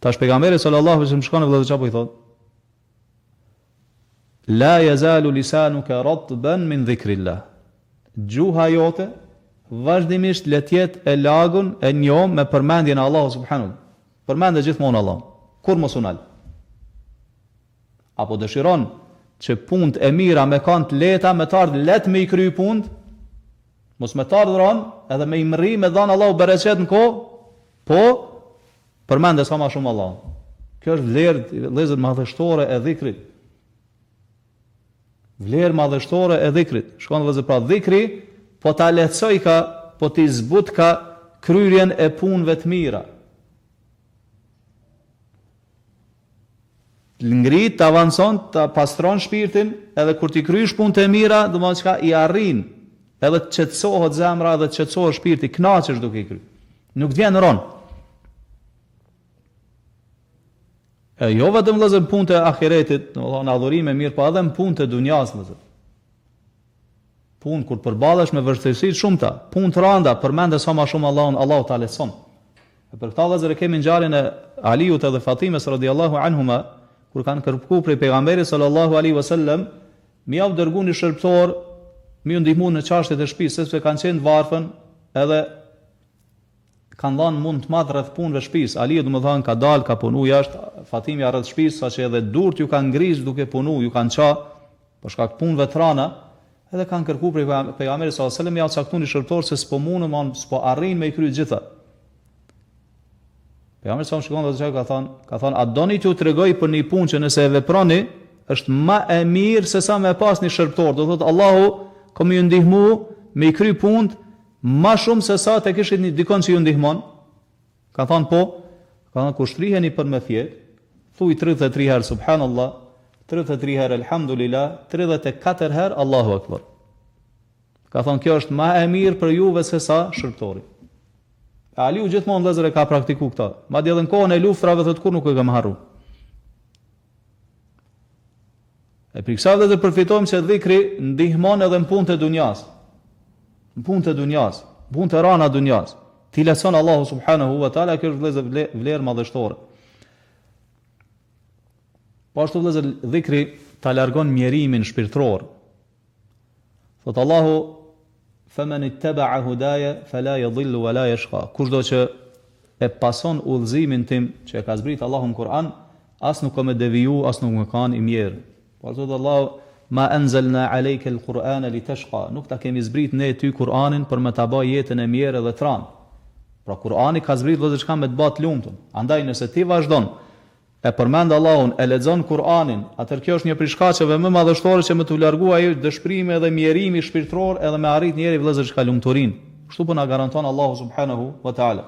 Tash pejgamberi sallallahu alaihi wasallam shkon vëllezër çapo i thot: La yazalu lisanuka ratban min dhikrillah. Gjuha jote vazhdimisht le të jetë e lagun e njom me përmendjen e Allahut subhanahu. Përmendë gjithmonë Allah. Kur mos unal. Apo dëshiron që punët e mira me kanë të leta, me të ardhë let me i kry punët, mos me të ardhë ron, edhe me i mëri, me dhanë Allahu bereqet në ko, po, përmende sa ma shumë Allah. Kjo është vlerë madhështore e dhikrit. Vlerë madhështore e dhikrit. Shkon vëllezër, pra dhikri, po ta lehtësoj ka, po t'i zbut ka kryrjen e punëve të mira. Ngrit, të avanson, të pastron shpirtin, edhe kur t'i krysh punët e mira, do më qka i arrin, edhe të qetësohet zemra, edhe të qetësohet shpirti, knaqesh duke i kry. Nuk t'vjen ron. E jo vetëm vëllezër punët e ahiretit, në adhurime mirë, po edhe në punët e dunjas, vëllezër. Punë kur përballesh me vështirësi shumëta, punë të rënda, përmende sa më shumë Allahun, Allahu ta lehtëson. E për këtë vëllezër kemi ngjarjen e Aliut edhe Fatimes radhiyallahu anhuma, kur kanë kërkuar prej pejgamberit sallallahu alaihi wasallam, mi u dërguan një shërbëtor, mi u ndihmuan në çështjet e shtëpisë, sepse kanë qenë varfën, edhe kanë dhënë mund të madh rreth punëve shtëpisë. Aliu domethënë ka dalë, ka punu jashtë, Fatimja rreth shtëpisë, saqë edhe durt ju kanë ngriz duke punu, ju kanë ça për shkak të punëve të rënda. Edhe kanë kërkuar prej pejgamberit sallallahu alajhi wasallam ja caktuar një shërbëtor se s'po mundën, s'po arrin me i kry gjitha. Pejgamberi sallallahu alajhi wasallam ka thënë, a doni t'ju tregoj për një punë që nëse e veproni, është më e mirë se sa me pas një shërbëtor. Do thotë Allahu ka më ndihmu me i kry punët më shumë se sa të kishit një dikon që ju ndihmon. Ka thënë po, ka thënë kur shtriheni për me fjet, thuaj 33 herë subhanallah, 33 herë alhamdulillah, 34 herë Allahu akbar. Ka thonë kjo është më e mirë për juve se sa shërbëtori. Aliu gjithmonë vëllezër e ka praktikuar këtë. Madje edhe në kohën e luftrave thotë kur nuk e kam harru. E për kësaj vëllezër përfitojmë se dhikri ndihmon edhe në punët e dunjas. Në punët e dunjas, punët e rana dunjas. Ti leson Allahu subhanahu wa taala, kjo është vëllezër vlerë madhështore. Po ashtu vëllezër dhikri ta largon mjerimin shpirtëror. Thot Allahu faman ittaba'a hudaya fala yadhillu wala yashqa. Kushdo që e pason udhëzimin tim që e ka zbrit Allahu në Kur'an, as nuk ka me deviju, as nuk më kanë i mirë. Po thot Allahu ma anzalna alayka al-Qur'ana litashqa. Nuk ta kemi zbrit ne ty Kur'anin për me ta bëj jetën e mirë dhe të rënd. Pra Kur'ani ka zbrit vëllezër çka me të bëj të lumtur. Andaj nëse ti vazhdon e përmend Allahun, e lexon Kur'anin, atëherë kjo është një prej shkaqeve më madhështore që më të largua ai dëshpërimi edhe mjerimi shpirtëror edhe me arrit njëri vëllezër çka lumturinë. Kështu po na garanton Allahu subhanahu wa taala.